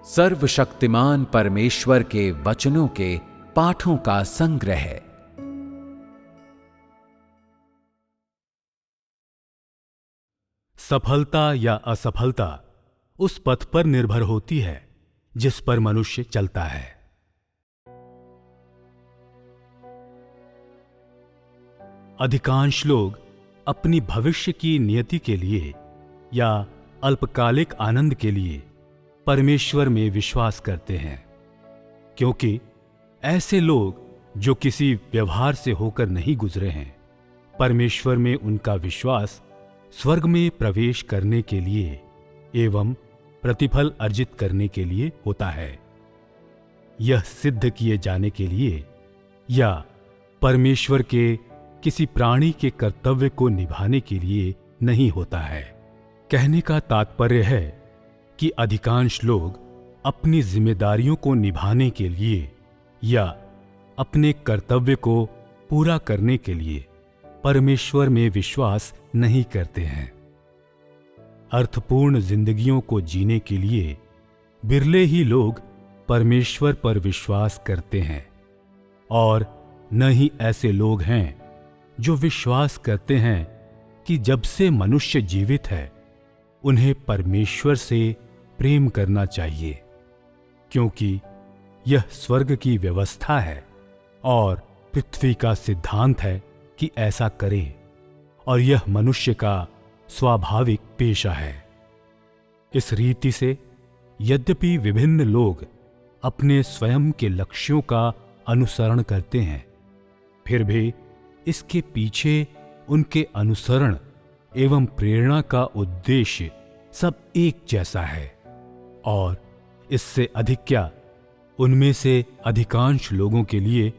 सर्वशक्तिमान परमेश्वर के वचनों के पाठों का संग्रह। सफलता या असफलता उस पथ पर निर्भर होती है जिस पर मनुष्य चलता है। अधिकांश लोग अपनी भविष्य की नियति के लिए या अल्पकालिक आनंद के लिए परमेश्वर में विश्वास करते हैं, क्योंकि ऐसे लोग जो किसी व्यवहार से होकर नहीं गुजरे हैं, परमेश्वर में उनका विश्वास स्वर्ग में प्रवेश करने के लिए एवं प्रतिफल अर्जित करने के लिए होता है। यह सिद्ध किए जाने के लिए या परमेश्वर के किसी प्राणी के कर्तव्य को निभाने के लिए नहीं होता है। कहने का तात्पर्य है कि अधिकांश लोग अपनी जिम्मेदारियों को निभाने के लिए या अपने कर्तव्य को पूरा करने के लिए परमेश्वर में विश्वास नहीं करते हैं। अर्थपूर्ण जिंदगियों को जीने के लिए बिरले ही लोग परमेश्वर पर विश्वास करते हैं, और न ही ऐसे लोग हैं जो विश्वास करते हैं कि जब से मनुष्य जीवित है उन्हें परमेश्वर से प्रेम करना चाहिए, क्योंकि यह स्वर्ग की व्यवस्था है और पृथ्वी का सिद्धांत है कि ऐसा करें, और यह मनुष्य का स्वाभाविक पेशा है। इस रीति से यद्यपि विभिन्न लोग अपने स्वयं के लक्ष्यों का अनुसरण करते हैं, फिर भी इसके पीछे उनके अनुसरण एवं प्रेरणा का उद्देश्य सब एक जैसा है, और इससे अधिक क्या, उनमें से अधिकांश लोगों के लिए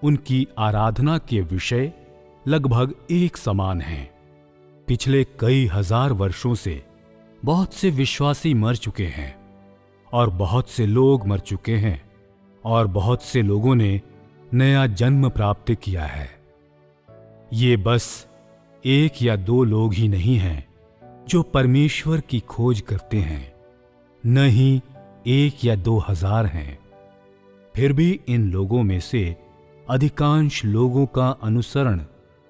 उनकी आराधना के विषय लगभग एक समान हैं। पिछले कई हजार वर्षों से बहुत से विश्वासी मर चुके हैं, और बहुत से लोग मर चुके हैं, और बहुत से लोगों ने नया जन्म प्राप्त किया है। ये बस एक या दो लोग ही नहीं हैं जो परमेश्वर की खोज करते हैं, न ही 1 या 2,000 हैं। फिर भी इन लोगों में से अधिकांश लोगों का अनुसरण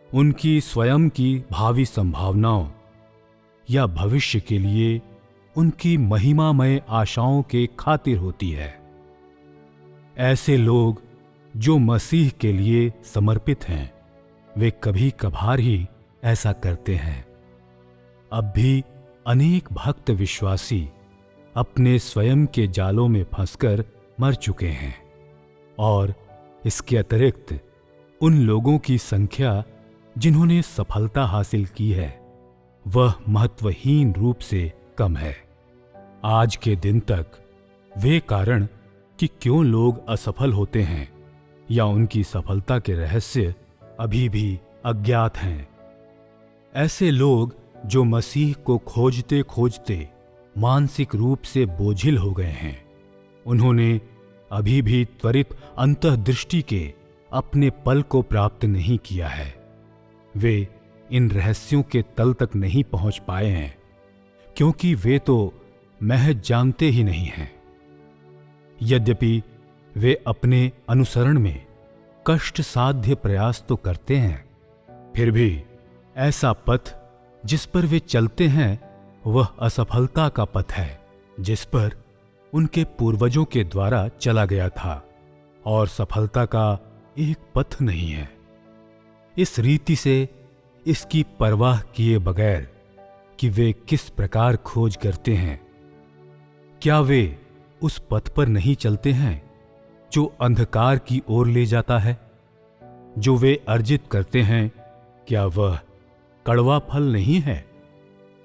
उनकी स्वयं की भावी संभावनाओं या भविष्य के लिए उनकी महिमामय आशाओं के खातिर होती है। ऐसे लोग जो मसीह के लिए समर्पित हैं, वे कभी कभार ही ऐसा करते हैं। अब भी अनेक भक्त विश्वासी अपने स्वयं के जालों में फंसकर मर चुके हैं, और इसके अतिरिक्त उन लोगों की संख्या जिन्होंने सफलता हासिल की है वह महत्वहीन रूप से कम है। आज के दिन तक वे कारण कि क्यों लोग असफल होते हैं या उनकी सफलता के रहस्य अभी भी अज्ञात हैं। ऐसे लोग जो मसीह को खोजते खोजते मानसिक रूप से बोझिल हो गए हैं, उन्होंने अभी भी त्वरित अंतर्दृष्टि के अपने पल को प्राप्त नहीं किया है। वे इन रहस्यों के तल तक नहीं पहुंच पाए हैं, क्योंकि वे तो महज जानते ही नहीं हैं। यद्यपि वे अपने अनुसरण में कष्ट साध्य प्रयास तो करते हैं, फिर भी ऐसा पथ जिस पर वे चलते हैं वह असफलता का पथ है, जिस पर उनके पूर्वजों के द्वारा चला गया था, और सफलता का एक पथ नहीं है। इस रीति से इसकी परवाह किए बगैर कि वे किस प्रकार खोज करते हैं, क्या वे उस पथ पर नहीं चलते हैं जो अंधकार की ओर ले जाता है? जो वे अर्जित करते हैं, क्या वह कड़वा फल नहीं है?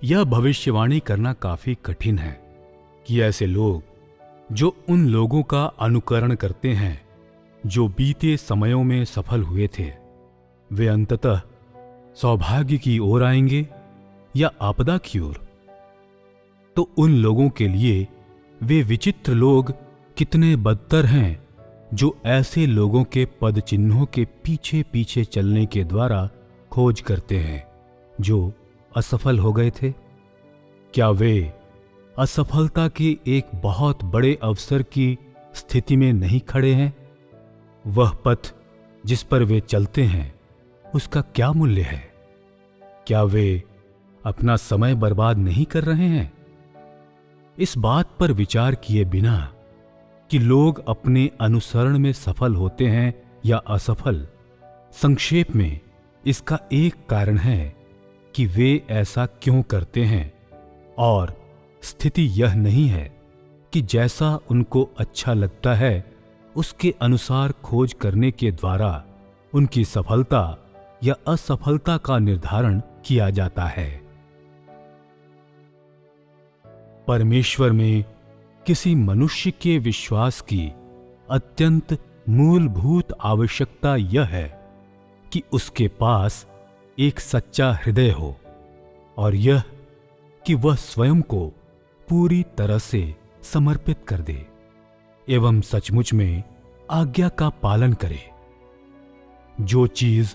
यह भविष्यवाणी करना काफी कठिन है कि ऐसे लोग जो उन लोगों का अनुकरण करते हैं जो बीते समयों में सफल हुए थे, वे अंततः सौभाग्य की ओर आएंगे या आपदा की ओर। तो उन लोगों के लिए वे विचित्र लोग कितने बदतर हैं जो ऐसे लोगों के पद चिन्हों के पीछे पीछे चलने के द्वारा खोज करते हैं जो असफल हो गए थे। क्या वे असफलता के एक बहुत बड़े अवसर की स्थिति में नहीं खड़े हैं? वह पथ जिस पर वे चलते हैं उसका क्या मूल्य है? क्या वे अपना समय बर्बाद नहीं कर रहे हैं? इस बात पर विचार किए बिना कि लोग अपने अनुसरण में सफल होते हैं या असफल, संक्षेप में इसका एक कारण है कि वे ऐसा क्यों करते हैं, और स्थिति यह नहीं है कि जैसा उनको अच्छा लगता है उसके अनुसार खोज करने के द्वारा उनकी सफलता या असफलता का निर्धारण किया जाता है। परमेश्वर में किसी मनुष्य के विश्वास की अत्यंत मूलभूत आवश्यकता यह है कि उसके पास एक सच्चा हृदय हो, और यह कि वह स्वयं को पूरी तरह से समर्पित कर दे एवं सचमुच में आज्ञा का पालन करे। जो चीज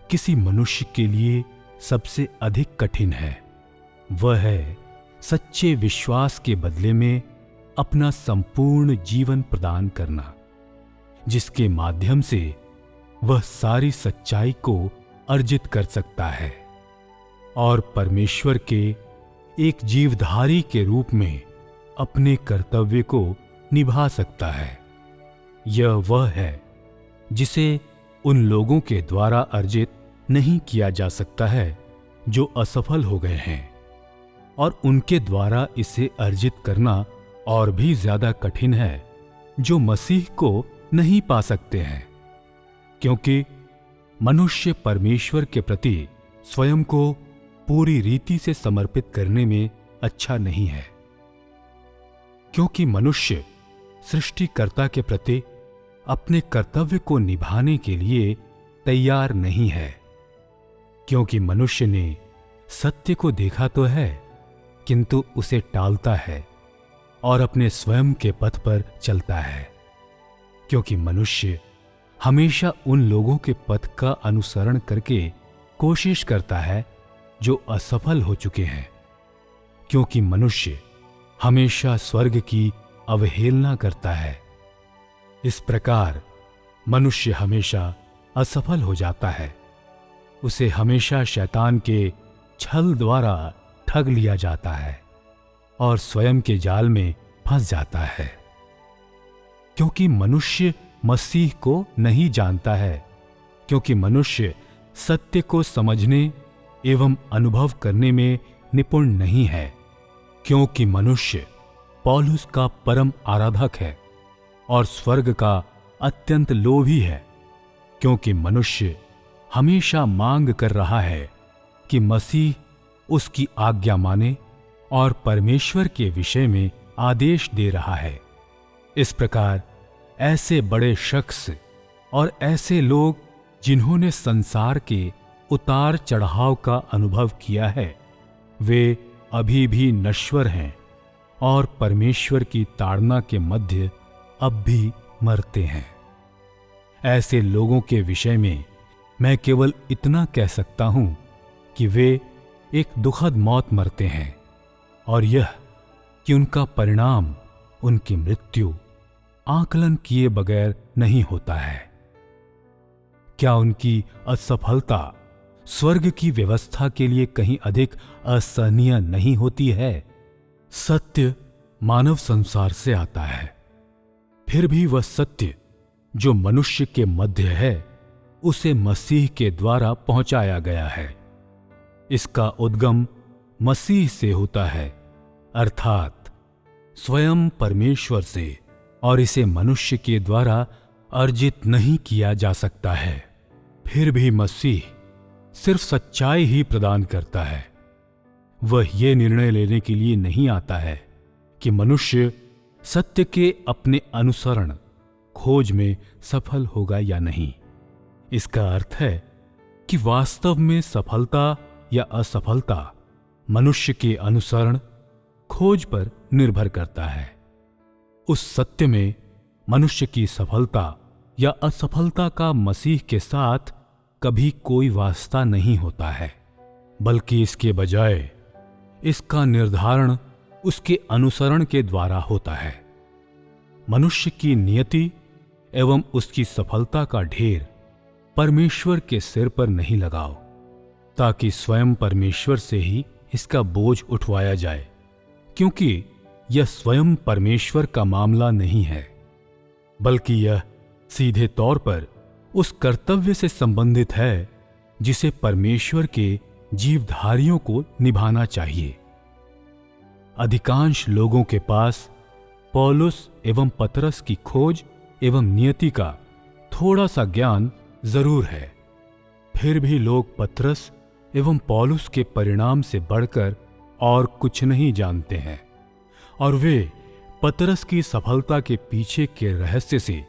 किसी मनुष्य के लिए सबसे अधिक कठिन है वह है सच्चे विश्वास के बदले में अपना संपूर्ण जीवन प्रदान करना, जिसके माध्यम से वह सारी सच्चाई को अर्जित कर सकता है और परमेश्वर के एक जीवधारी के रूप में अपने कर्तव्य को निभा सकता है। यह वह है जिसे उन लोगों के द्वारा अर्जित नहीं किया जा सकता है जो असफल हो गए हैं, और उनके द्वारा इसे अर्जित करना और भी ज्यादा कठिन है जो मसीह को नहीं पा सकते हैं, क्योंकि मनुष्य परमेश्वर के प्रति स्वयं को पूरी रीति से समर्पित करने में अच्छा नहीं है, क्योंकि मनुष्य सृष्टिकर्ता के प्रति अपने कर्तव्य को निभाने के लिए तैयार नहीं है, क्योंकि मनुष्य ने सत्य को देखा तो है किंतु उसे टालता है और अपने स्वयं के पथ पर चलता है, क्योंकि मनुष्य हमेशा उन लोगों के पथ का अनुसरण करके कोशिश करता है जो असफल हो चुके हैं, क्योंकि मनुष्य हमेशा स्वर्ग की अवहेलना करता है। इस प्रकार मनुष्य हमेशा असफल हो जाता है। उसे हमेशा शैतान के छल द्वारा ठग लिया जाता है और स्वयं के जाल में फंस जाता है, क्योंकि मनुष्य मसीह को नहीं जानता है, क्योंकि मनुष्य सत्य को समझने एवं अनुभव करने में निपुण नहीं है, क्योंकि मनुष्य पौलुस का परम आराधक है और स्वर्ग का अत्यंत लोभी है, क्योंकि मनुष्य हमेशा मांग कर रहा है कि मसीह उसकी आज्ञा माने और परमेश्वर के विषय में आदेश दे रहा है। इस प्रकार ऐसे बड़े शख्स और ऐसे लोग जिन्होंने संसार के उतार चढ़ाव का अनुभव किया है, वे अभी भी नश्वर हैं और परमेश्वर की ताड़ना के मध्य अब भी मरते हैं। ऐसे लोगों के विषय में मैं केवल इतना कह सकता हूं कि वे एक दुखद मौत मरते हैं, और यह कि उनका परिणाम उनकी मृत्यु आकलन किए बगैर नहीं होता है। क्या उनकी असफलता स्वर्ग की व्यवस्था के लिए कहीं अधिक असहनीय नहीं होती है? सत्य मानव संसार से आता है, फिर भी वह सत्य जो मनुष्य के मध्य है उसे मसीह के द्वारा पहुंचाया गया है। इसका उद्गम मसीह से होता है, अर्थात स्वयं परमेश्वर से, और इसे मनुष्य के द्वारा अर्जित नहीं किया जा सकता है। फिर भी मसीह सिर्फ सच्चाई ही प्रदान करता है। वह यह निर्णय लेने के लिए नहीं आता है कि मनुष्य सत्य के अपने अनुसरण खोज में सफल होगा या नहीं। इसका अर्थ है कि वास्तव में सफलता या असफलता मनुष्य के अनुसरण खोज पर निर्भर करता है। उस सत्य में मनुष्य की सफलता या असफलता का मसीह के साथ कभी कोई वास्ता नहीं होता है, बल्कि इसके बजाय इसका निर्धारण उसके अनुसरण के द्वारा होता है। मनुष्य की नियति एवं उसकी सफलता का ढेर परमेश्वर के सिर पर नहीं लगाओ, ताकि स्वयं परमेश्वर से ही इसका बोझ उठवाया जाए, क्योंकि यह स्वयं परमेश्वर का मामला नहीं है, बल्कि यह सीधे तौर पर उस कर्तव्य से संबंधित है जिसे परमेश्वर के जीवधारियों को निभाना चाहिए। अधिकांश लोगों के पास पौलुस एवं पतरस की खोज एवं नियति का थोड़ा सा ज्ञान जरूर है, फिर भी लोग पतरस एवं पौलुस के परिणाम से बढ़कर और कुछ नहीं जानते हैं, और वे पतरस की सफलता के पीछे के रहस्य से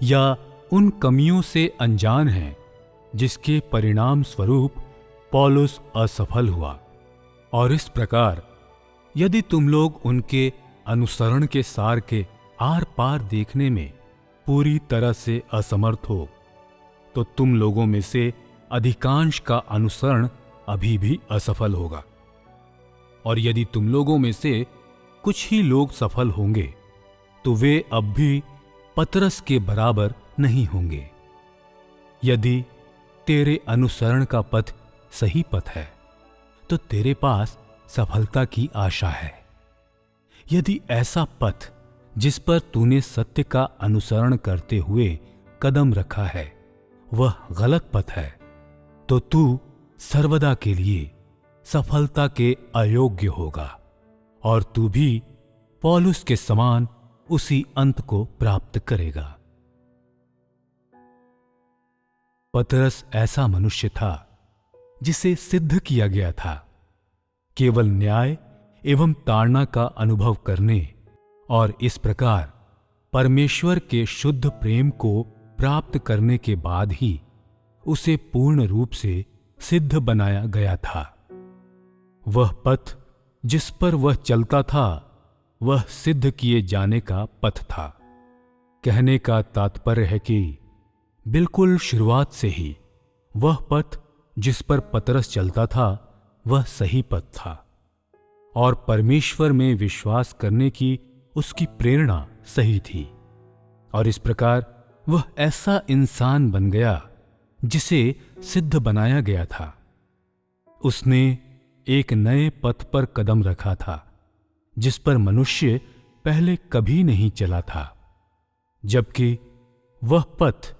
या उन कमियों से अनजान हैं जिसके परिणाम स्वरूप पौलुस असफल हुआ। और इस प्रकार यदि तुम लोग उनके अनुसरण के सार के आर पार देखने में पूरी तरह से असमर्थ हो, तो तुम लोगों में से अधिकांश का अनुसरण अभी भी असफल होगा। और यदि तुम लोगों में से कुछ ही लोग सफल होंगे, तो वे अब भी पतरस के बराबर नहीं होंगे। यदि तेरे अनुसरण का पथ सही पथ है, तो तेरे पास सफलता की आशा है। यदि ऐसा पथ जिस पर तूने सत्य का अनुसरण करते हुए कदम रखा है वह गलत पथ है, तो तू सर्वदा के लिए सफलता के अयोग्य होगा, और तू भी पौलुस के समान उसी अंत को प्राप्त करेगा। पतरस ऐसा मनुष्य था जिसे सिद्ध किया गया था केवल न्याय एवं ताड़ना का अनुभव करने और इस प्रकार परमेश्वर के शुद्ध प्रेम को प्राप्त करने के बाद ही उसे पूर्ण रूप से सिद्ध बनाया गया था। वह पथ जिस पर वह चलता था वह सिद्ध किए जाने का पथ था। कहने का तात्पर्य है कि बिल्कुल शुरुआत से ही वह पथ जिस पर पतरस चलता था वह सही पथ था, और परमेश्वर में विश्वास करने की उसकी प्रेरणा सही थी, और इस प्रकार वह ऐसा इंसान बन गया जिसे सिद्ध बनाया गया था। उसने एक नए पथ पर कदम रखा था जिस पर मनुष्य पहले कभी नहीं चला था, जबकि वह पथ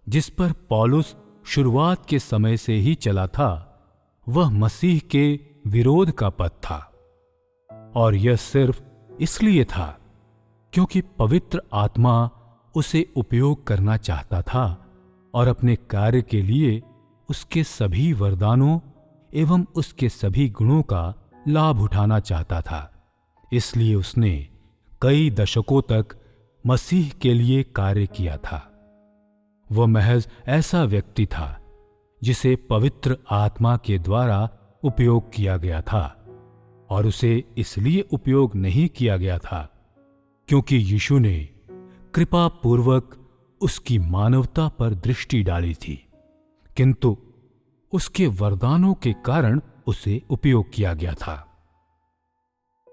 जिस पर पौलुस शुरुआत के समय से ही चला था वह मसीह के विरोध का पथ था। और यह सिर्फ इसलिए था क्योंकि पवित्र आत्मा उसे उपयोग करना चाहता था और अपने कार्य के लिए उसके सभी वरदानों एवं उसके सभी गुणों का लाभ उठाना चाहता था। इसलिए उसने कई दशकों तक मसीह के लिए कार्य किया था। वह महज ऐसा व्यक्ति था जिसे पवित्र आत्मा के द्वारा उपयोग किया गया था, और उसे इसलिए उपयोग नहीं किया गया था क्योंकि यीशु ने कृपा पूर्वक उसकी मानवता पर दृष्टि डाली थी, किंतु उसके वरदानों के कारण उसे उपयोग किया गया था।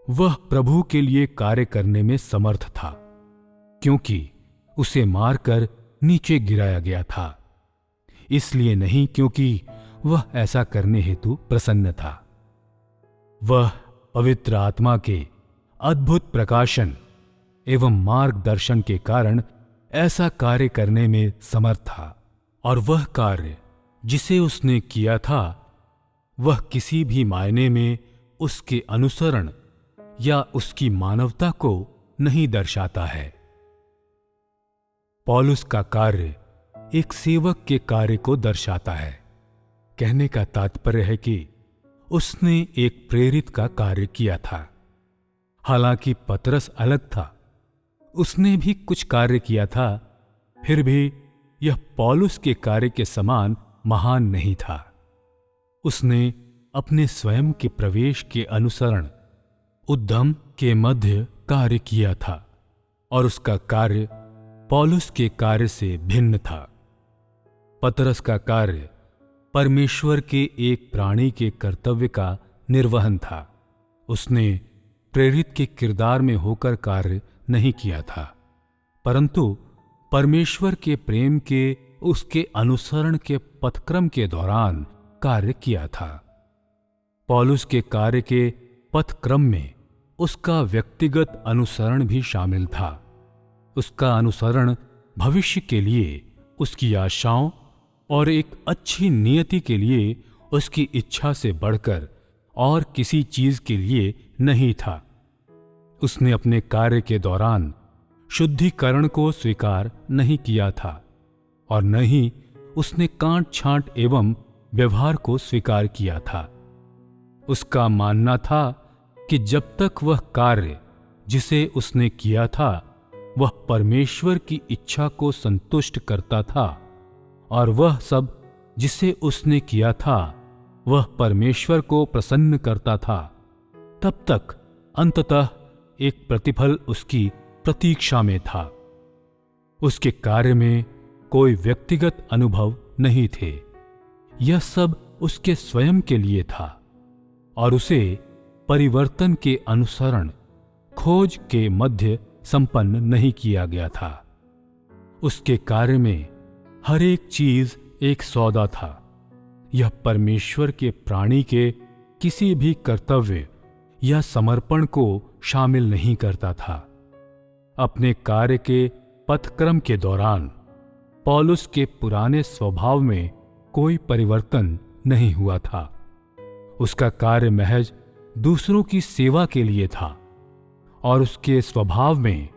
वह प्रभु के लिए कार्य करने में समर्थ था क्योंकि उसे मारकर नीचे गिराया गया था, इसलिए नहीं क्योंकि वह ऐसा करने हेतु प्रसन्न था। वह पवित्र आत्मा के अद्भुत प्रकाशन एवं मार्गदर्शन के कारण ऐसा कार्य करने में समर्थ था, और वह कार्य जिसे उसने किया था वह किसी भी मायने में उसके अनुसरण या उसकी मानवता को नहीं दर्शाता है। पौलुस का कार्य एक सेवक के कार्य को दर्शाता है। कहने का तात्पर्य है कि उसने एक प्रेरित का कार्य किया था। हालांकि पतरस अलग था, उसने भी कुछ कार्य किया था, फिर भी यह पौलुस के कार्य के समान महान नहीं था। उसने अपने स्वयं के प्रवेश के अनुसरण उद्यम के मध्य कार्य किया था, और उसका कार्य पौलुस के कार्य से भिन्न था। पतरस का कार्य परमेश्वर के एक प्राणी के कर्तव्य का निर्वहन था। उसने प्रेरित के किरदार में होकर कार्य नहीं किया था, परंतु परमेश्वर के प्रेम के उसके अनुसरण के पथक्रम के दौरान कार्य किया था। पौलुस के कार्य के पथक्रम में उसका व्यक्तिगत अनुसरण भी शामिल था। उसका अनुसरण भविष्य के लिए उसकी आशाओं और एक अच्छी नियति के लिए उसकी इच्छा से बढ़कर और किसी चीज के लिए नहीं था। उसने अपने कार्य के दौरान शुद्धिकरण को स्वीकार नहीं किया था और न ही उसने कांट छांट एवं व्यवहार को स्वीकार किया था। उसका मानना था कि जब तक वह कार्य जिसे उसने किया था वह परमेश्वर की इच्छा को संतुष्ट करता था और वह सब जिसे उसने किया था वह परमेश्वर को प्रसन्न करता था, तब तक अंततः एक प्रतिफल उसकी प्रतीक्षा में था। उसके कार्य में कोई व्यक्तिगत अनुभव नहीं थे। यह सब उसके स्वयं के लिए था और उसे परिवर्तन के अनुसरण खोज के मध्य संपन्न नहीं किया गया था। उसके कार्य में हर एक चीज एक सौदा था। यह परमेश्वर के प्राणी के किसी भी कर्तव्य या समर्पण को शामिल नहीं करता था। अपने कार्य के पथक्रम के दौरान पौलुस के पुराने स्वभाव में कोई परिवर्तन नहीं हुआ था। उसका कार्य महज दूसरों की सेवा के लिए था और उसके स्वभाव में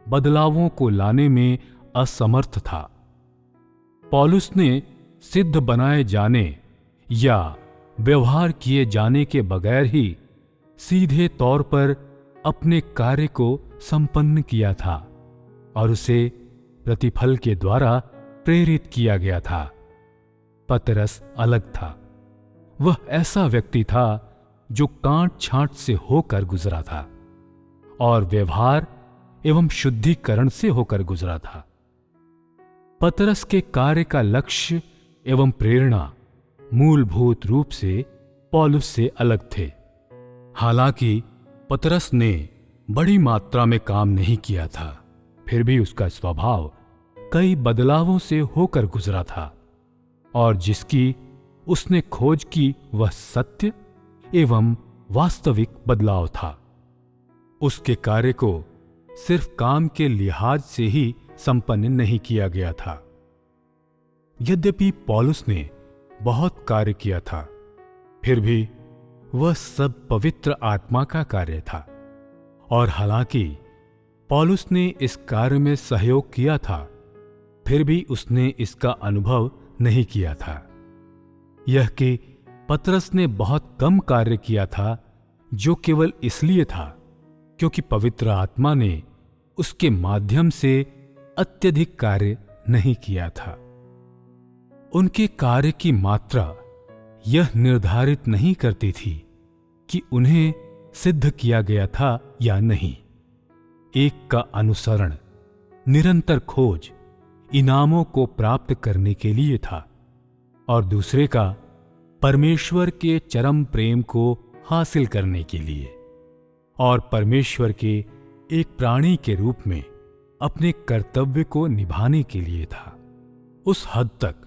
बदलावों को लाने में असमर्थ था। पौलुस ने सिद्ध बनाए जाने या व्यवहार किए जाने के बगैर ही सीधे तौर पर अपने कार्य को संपन्न किया था और उसे प्रतिफल के द्वारा प्रेरित किया गया था। पतरस अलग था। वह ऐसा व्यक्ति था जो कांट छांट से होकर गुजरा था और व्यवहार एवं शुद्धिकरण से होकर गुजरा था। पतरस के कार्य का लक्ष्य एवं प्रेरणा मूलभूत रूप से पौलुस से अलग थे। हालांकि पतरस ने बड़ी मात्रा में काम नहीं किया था, फिर भी उसका स्वभाव कई बदलावों से होकर गुजरा था और जिसकी उसने खोज की वह सत्य एवं वास्तविक बदलाव था। उसके कार्य को सिर्फ काम के लिहाज से ही संपन्न नहीं किया गया था। यद्यपि पौलुस ने बहुत कार्य किया था, फिर भी वह सब पवित्र आत्मा का कार्य था और हालांकि पौलुस ने इस कार्य में सहयोग किया था, फिर भी उसने इसका अनुभव नहीं किया था। यह कि पतरस ने बहुत कम कार्य किया था, जो केवल इसलिए था क्योंकि पवित्र आत्मा ने उसके माध्यम से अत्यधिक कार्य नहीं किया था। उनके कार्य की मात्रा यह निर्धारित नहीं करती थी कि उन्हें सिद्ध किया गया था या नहीं। एक का अनुसरण निरंतर खोज इनामों को प्राप्त करने के लिए था और दूसरे का परमेश्वर के चरम प्रेम को हासिल करने के लिए और परमेश्वर के एक प्राणी के रूप में अपने कर्तव्य को निभाने के लिए था, उस हद तक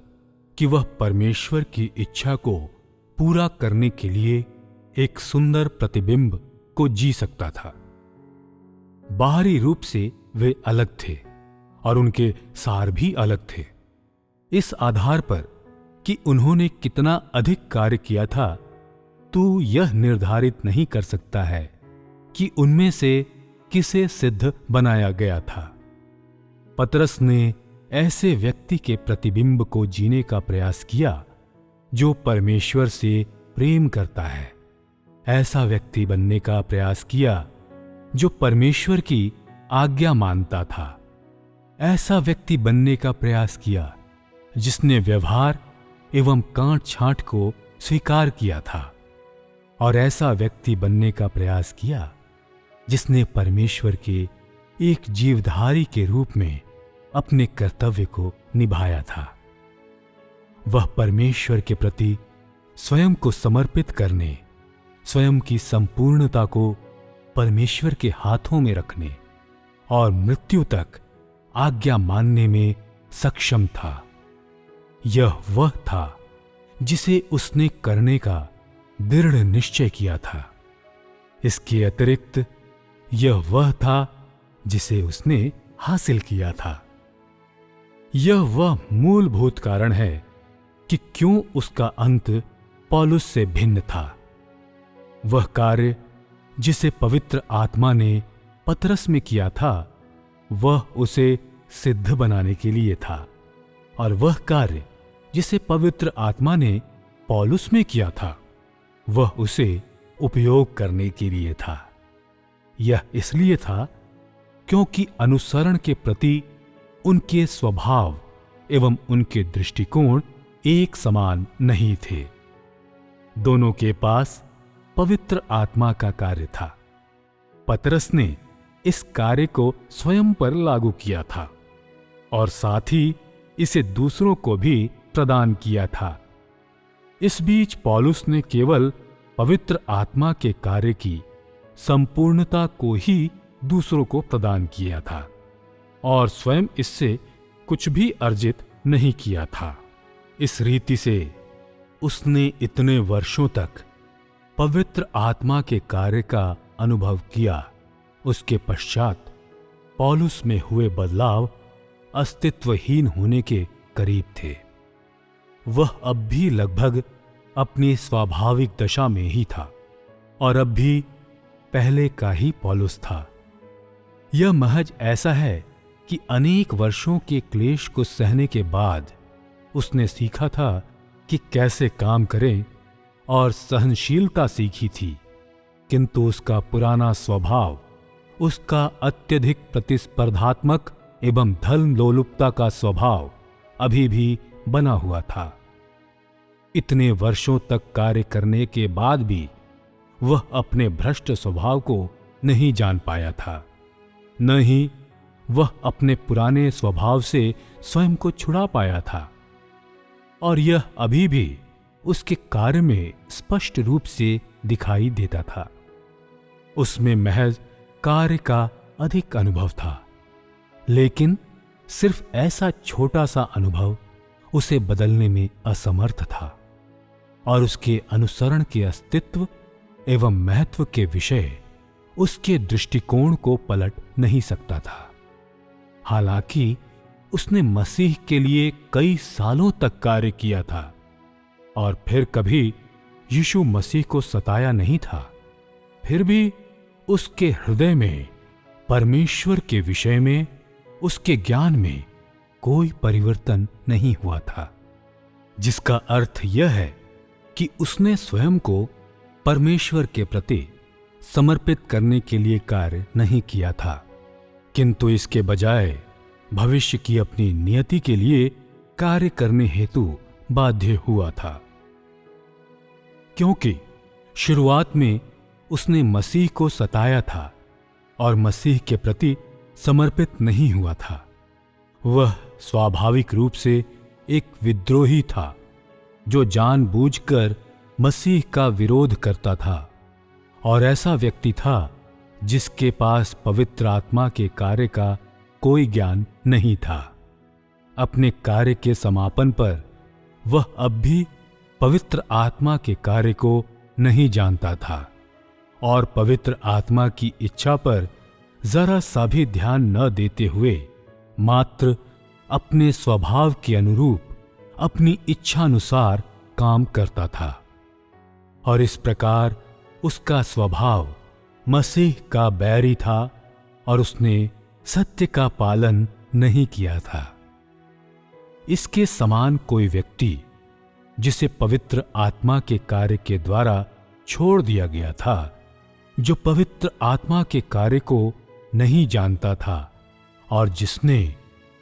कि वह परमेश्वर की इच्छा को पूरा करने के लिए एक सुंदर प्रतिबिंब को जी सकता था। बाहरी रूप से वे अलग थे और उनके सार भी अलग थे। इस आधार पर कि उन्होंने कितना अधिक कार्य किया था, तू यह निर्धारित नहीं कर सकता है कि उनमें से किसे सिद्ध बनाया गया था। पतरस ने ऐसे व्यक्ति के प्रतिबिंब को जीने का प्रयास किया जो परमेश्वर से प्रेम करता है। ऐसा व्यक्ति बनने का प्रयास किया जो परमेश्वर की आज्ञा मानता था। ऐसा व्यक्ति बनने का प्रयास किया जिसने व्यवहार एवं कांट छांट को स्वीकार किया था और ऐसा व्यक्ति बनने का प्रयास किया जिसने परमेश्वर के एक जीवधारी के रूप में अपने कर्तव्य को निभाया था। वह परमेश्वर के प्रति स्वयं को समर्पित करने, स्वयं की संपूर्णता को परमेश्वर के हाथों में रखने और मृत्यु तक आज्ञा मानने में सक्षम था। यह वह था जिसे उसने करने का दृढ़ निश्चय किया था। इसके अतिरिक्त यह वह था जिसे उसने हासिल किया था। यह वह मूलभूत कारण है कि क्यों उसका अंत पौलुस से भिन्न था। वह कार्य जिसे पवित्र आत्मा ने पतरस में किया था, वह उसे सिद्ध बनाने के लिए था, और वह कार्य जिसे पवित्र आत्मा ने पौलुस में किया था, वह उसे उपयोग करने के लिए था। यह इसलिए था क्योंकि अनुसरण के प्रति उनके स्वभाव एवं उनके दृष्टिकोण एक समान नहीं थे। दोनों के पास पवित्र आत्मा का कार्य था। पतरस ने इस कार्य को स्वयं पर लागू किया था और साथ ही इसे दूसरों को भी प्रदान किया था। इस बीच पौलुस ने केवल पवित्र आत्मा के कार्य की संपूर्णता को ही दूसरों को प्रदान किया था और स्वयं इससे कुछ भी अर्जित नहीं किया था। इस रीति से उसने इतने वर्षों तक पवित्र आत्मा के कार्य का अनुभव किया। उसके पश्चात पौलुस में हुए बदलाव अस्तित्वहीन होने के करीब थे। वह अब भी लगभग अपनी स्वाभाविक दशा में ही था और अब भी पहले का ही पौलुस था। यह महज ऐसा है कि अनेक वर्षों के क्लेश को सहने के बाद उसने सीखा था कि कैसे काम करें और सहनशीलता सीखी थी, किंतु उसका पुराना स्वभाव, उसका अत्यधिक प्रतिस्पर्धात्मक एवं धन लोलुपता का स्वभाव अभी भी बना हुआ था। इतने वर्षों तक कार्य करने के बाद भी वह अपने भ्रष्ट स्वभाव को नहीं जान पाया था, न ही वह अपने पुराने स्वभाव से स्वयं को छुड़ा पाया था। और यह अभी भी उसके कार्य में स्पष्ट रूप से दिखाई देता था। उसमें महज कार्य का अधिक अनुभव था, लेकिन सिर्फ ऐसा छोटा सा अनुभव उसे बदलने में असमर्थ था और उसके अनुसरण के अस्तित्व एवं महत्व के विषय उसके दृष्टिकोण को पलट नहीं सकता था। हालांकि उसने मसीह के लिए कई सालों तक कार्य किया था और फिर कभी यीशु मसीह को सताया नहीं था, फिर भी उसके हृदय में परमेश्वर के विषय में, उसके ज्ञान में कोई परिवर्तन नहीं हुआ था, जिसका अर्थ यह है कि उसने स्वयं को परमेश्वर के प्रति समर्पित करने के लिए कार्य नहीं किया था, किंतु इसके बजाय भविष्य की अपनी नियति के लिए कार्य करने हेतु बाध्य हुआ था। क्योंकि शुरुआत में उसने मसीह को सताया था और मसीह के प्रति समर्पित नहीं हुआ था, वह स्वाभाविक रूप से एक विद्रोही था जो जानबूझकर मसीह का विरोध करता था, और ऐसा व्यक्ति था जिसके पास पवित्र आत्मा के कार्य का कोई ज्ञान नहीं था। अपने कार्य के समापन पर वह अब भी पवित्र आत्मा के कार्य को नहीं जानता था और पवित्र आत्मा की इच्छा पर जरा सा भी ध्यान न देते हुए मात्र अपने स्वभाव के अनुरूप अपनी इच्छानुसार काम करता था, और इस प्रकार उसका स्वभाव मसीह का बैरी था और उसने सत्य का पालन नहीं किया था। इसके समान कोई व्यक्ति जिसे पवित्र आत्मा के कार्य के द्वारा छोड़ दिया गया था, जो पवित्र आत्मा के कार्य को नहीं जानता था और जिसने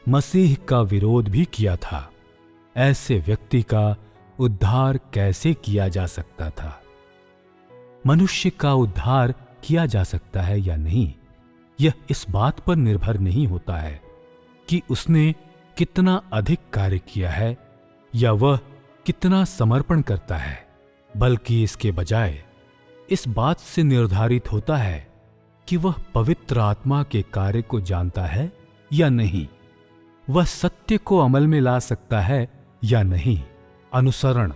मसीह का विरोध भी किया था, ऐसे व्यक्ति का उद्धार कैसे किया जा सकता था? मनुष्य का उद्धार किया जा सकता है या नहीं, यह इस बात पर निर्भर नहीं होता है कि उसने कितना अधिक कार्य किया है या वह कितना समर्पण करता है, बल्कि इसके बजाय इस बात से निर्धारित होता है कि वह पवित्र आत्मा के कार्य को जानता है या नहीं, वह सत्य को अमल में ला सकता है या नहीं, अनुसरण,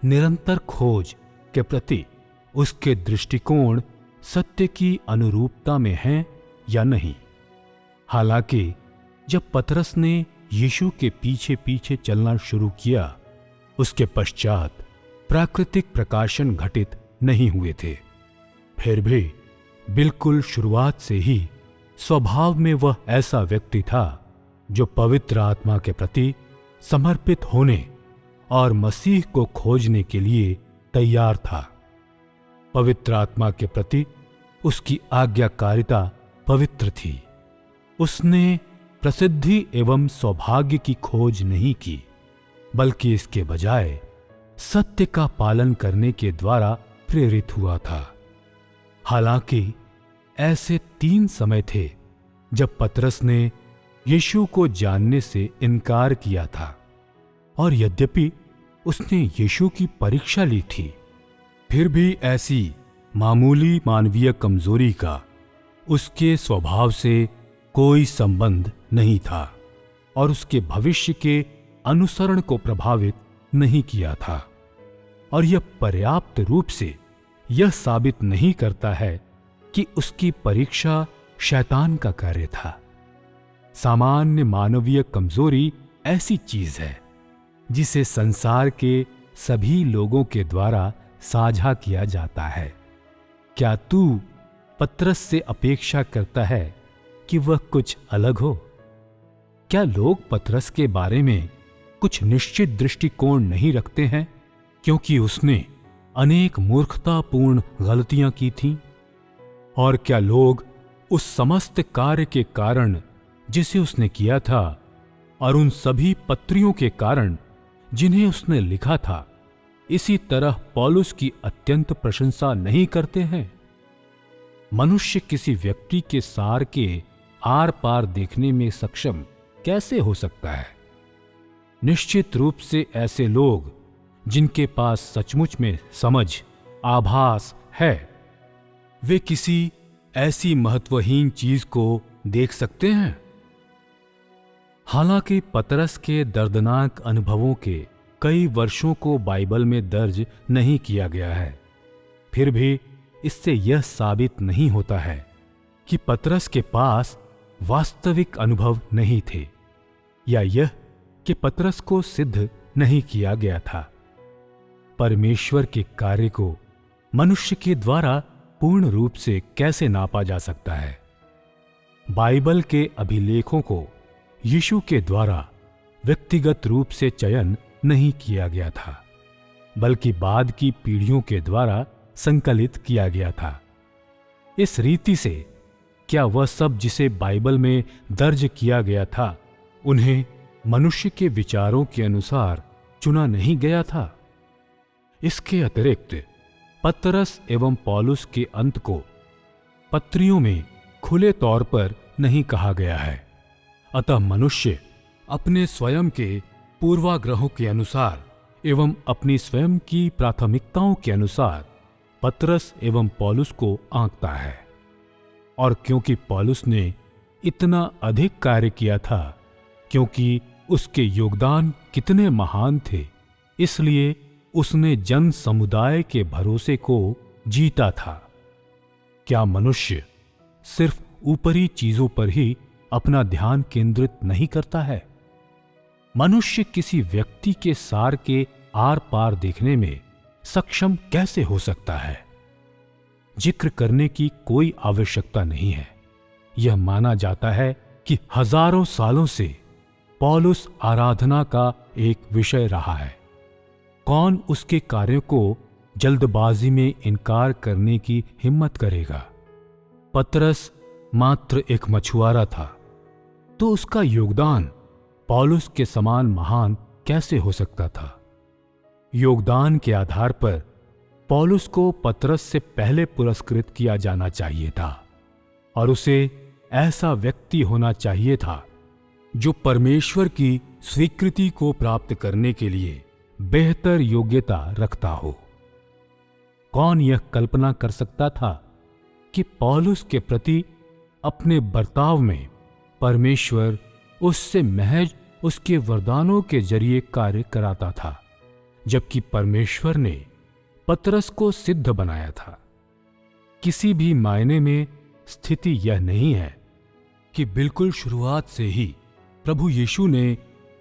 निरंतर खोज के प्रति उसके दृष्टिकोण सत्य की अनुरूपता में है या नहीं। हालांकि जब पतरस ने यीशु के पीछे पीछे चलना शुरू किया, उसके पश्चात प्राकृतिक प्रकाशन घटित नहीं हुए थे। फिर भी बिल्कुल शुरुआत से ही स्वभाव में वह ऐसा व्यक्ति था जो पवित्र आत्मा के प्रति समर्पित होने और मसीह को खोजने के लिए तैयार था। पवित्र आत्मा के प्रति उसकी आज्ञाकारिता पवित्र थी। उसने प्रसिद्धि एवं सौभाग्य की खोज नहीं की, बल्कि इसके बजाय सत्य का पालन करने के द्वारा प्रेरित हुआ था। हालांकि ऐसे 3 समय थे जब पतरस ने यीशु को जानने से इनकार किया था, और यद्यपि उसने यीशु की परीक्षा ली थी, फिर भी ऐसी मामूली मानवीय कमजोरी का उसके स्वभाव से कोई संबंध नहीं था और उसके भविष्य के अनुसरण को प्रभावित नहीं किया था। और यह पर्याप्त रूप से यह साबित नहीं करता है कि उसकी परीक्षा शैतान का कार्य था। सामान्य मानवीय कमजोरी ऐसी चीज है जिसे संसार के सभी लोगों के द्वारा साझा किया जाता है। क्या तू पतरस से अपेक्षा करता है कि वह कुछ अलग हो? क्या लोग पतरस के बारे में कुछ निश्चित दृष्टिकोण नहीं रखते हैं क्योंकि उसने अनेक मूर्खतापूर्ण गलतियां की थीं? और क्या लोग उस समस्त कार्य के कारण जिसे उसने किया था और उन सभी पत्रियों के कारण जिन्हें उसने लिखा था, इसी तरह पौलुस की अत्यंत प्रशंसा नहीं करते हैं? मनुष्य किसी व्यक्ति के सार के आर पार देखने में सक्षम कैसे हो सकता है? निश्चित रूप से ऐसे लोग जिनके पास सचमुच में समझ, आभास है, वे किसी ऐसी महत्वहीन चीज को देख सकते हैं। हालांकि पतरस के दर्दनाक अनुभवों के कई वर्षों को बाइबल में दर्ज नहीं किया गया है, फिर भी इससे यह साबित नहीं होता है कि पतरस के पास वास्तविक अनुभव नहीं थे, या यह कि पतरस को सिद्ध नहीं किया गया था। परमेश्वर के कार्य को मनुष्य के द्वारा पूर्ण रूप से कैसे नापा जा सकता है? बाइबल के अभिलेखों को यीशु के द्वारा व्यक्तिगत रूप से चयन नहीं किया गया था, बल्कि बाद की पीढ़ियों के द्वारा संकलित किया गया था। इस रीति से क्या वह सब जिसे बाइबल में दर्ज किया गया था, उन्हें मनुष्य के विचारों के अनुसार चुना नहीं गया था? इसके अतिरिक्त पतरस एवं पौलुस के अंत को पत्रियों में खुले तौर पर नहीं कहा गया है। अतः मनुष्य अपने स्वयं के पूर्वाग्रहों के अनुसार एवं अपनी स्वयं की प्राथमिकताओं के अनुसार पतरस एवं पौलुस को आंकता है। और क्योंकि पौलुस ने इतना अधिक कार्य किया था, क्योंकि उसके योगदान कितने महान थे, इसलिए उसने जन समुदाय के भरोसे को जीता था। क्या मनुष्य सिर्फ ऊपरी चीजों पर ही अपना ध्यान केंद्रित नहीं करता है? मनुष्य किसी व्यक्ति के सार के आर पार देखने में सक्षम कैसे हो सकता है? जिक्र करने की कोई आवश्यकता नहीं है। यह माना जाता है कि हजारों सालों से पौलुस आराधना का एक विषय रहा है। कौन उसके कार्यों को जल्दबाजी में इनकार करने की हिम्मत करेगा? पतरस मात्र एक मछुआरा था, तो उसका योगदान पौलुस के समान महान कैसे हो सकता था? योगदान के आधार पर पौलुस को पतरस से पहले पुरस्कृत किया जाना चाहिए था, और उसे ऐसा व्यक्ति होना चाहिए था जो परमेश्वर की स्वीकृति को प्राप्त करने के लिए बेहतर योग्यता रखता हो। कौन यह कल्पना कर सकता था कि पौलुस के प्रति अपने बर्ताव में परमेश्वर उससे महज उसके वरदानों के जरिए कार्य कराता था, जबकि परमेश्वर ने पतरस को सिद्ध बनाया था। किसी भी मायने में स्थिति यह नहीं है कि बिल्कुल शुरुआत से ही प्रभु यीशु ने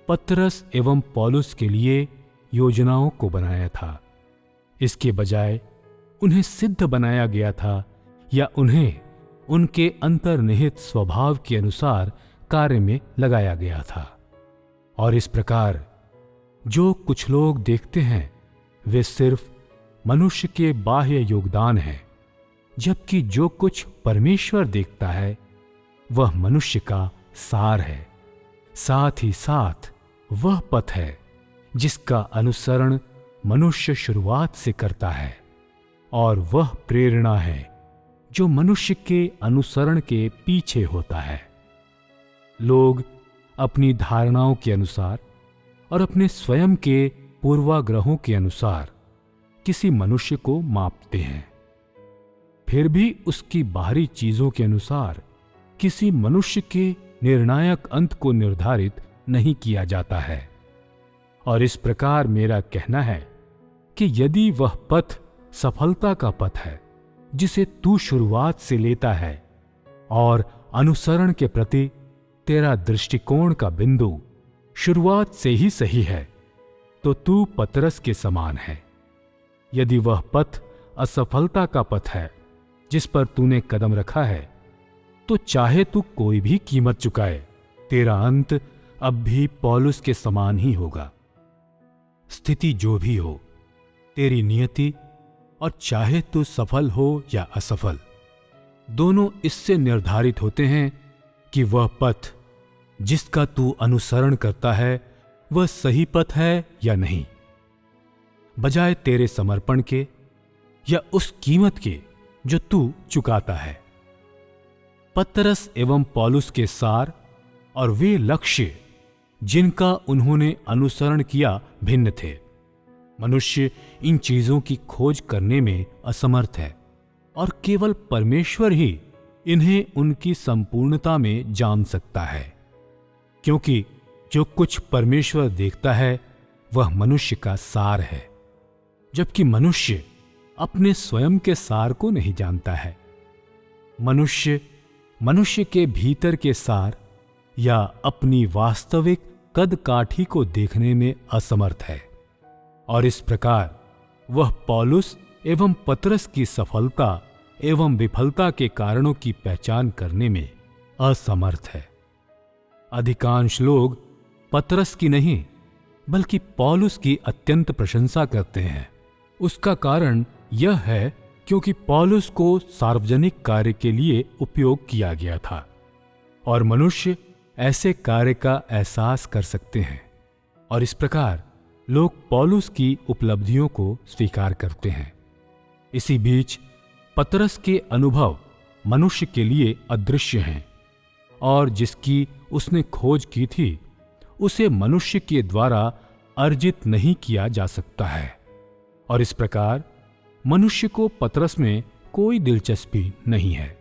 पतरस एवं पौलुस के लिए योजनाओं को बनाया था। इसके बजाय उन्हें सिद्ध बनाया गया था या उन्हें उनके अंतर्निहित स्वभाव के अनुसार कार्य में लगाया गया था। और इस प्रकार जो कुछ लोग देखते हैं वे सिर्फ मनुष्य के बाह्य योगदान हैं, जबकि जो कुछ परमेश्वर देखता है वह मनुष्य का सार है। साथ ही साथ वह पथ है जिसका अनुसरण मनुष्य शुरुआत से करता है, और वह प्रेरणा है जो मनुष्य के अनुसरण के पीछे होता है। लोग अपनी धारणाओं के अनुसार और अपने स्वयं के पूर्वाग्रहों के अनुसार किसी मनुष्य को मापते हैं, फिर भी उसकी बाहरी चीजों के अनुसार किसी मनुष्य के निर्णायक अंत को निर्धारित नहीं किया जाता है। और इस प्रकार मेरा कहना है कि यदि वह पथ सफलता का पथ है जिसे तू शुरुआत से लेता है और अनुसरण के प्रति तेरा दृष्टिकोण का बिंदु शुरुआत से ही सही है, तो तू पतरस के समान है। यदि वह पथ असफलता का पथ है जिस पर तूने कदम रखा है, तो चाहे तू कोई भी कीमत चुकाए, तेरा अंत अब भी पौलुस के समान ही होगा। स्थिति जो भी हो, तेरी नियति और चाहे तू सफल हो या असफल, दोनों इससे निर्धारित होते हैं कि वह पथ जिसका तू अनुसरण करता है वह सही पथ है या नहीं। बजाय तेरे समर्पण के या उस कीमत के जो तू चुकाता है। पतरस एवं पौलुस के सार और वे लक्ष्य जिनका उन्होंने अनुसरण किया भिन्न थे। मनुष्य इन चीजों की खोज करने में असमर्थ है और केवल परमेश्वर ही इन्हें उनकी संपूर्णता में जान सकता है, क्योंकि जो कुछ परमेश्वर देखता है वह मनुष्य का सार है, जबकि मनुष्य अपने स्वयं के सार को नहीं जानता है। मनुष्य के भीतर के सार या अपनी वास्तविक कद काठी को देखने में असमर्थ है, और इस प्रकार वह पौलुस एवं पतरस की सफलता एवं विफलता के कारणों की पहचान करने में असमर्थ है। अधिकांश लोग पतरस की नहीं बल्कि पौलुस की अत्यंत प्रशंसा करते हैं। उसका कारण यह है क्योंकि पौलुस को सार्वजनिक कार्य के लिए उपयोग किया गया था, और मनुष्य ऐसे कार्य का एहसास कर सकते हैं, और इस प्रकार लोग पौलुस की उपलब्धियों को स्वीकार करते हैं। इसी बीच पतरस के अनुभव मनुष्य के लिए अदृश्य हैं, और जिसकी उसने खोज की थी उसे मनुष्य के द्वारा अर्जित नहीं किया जा सकता है, और इस प्रकार मनुष्य को पतरस में कोई दिलचस्पी नहीं है।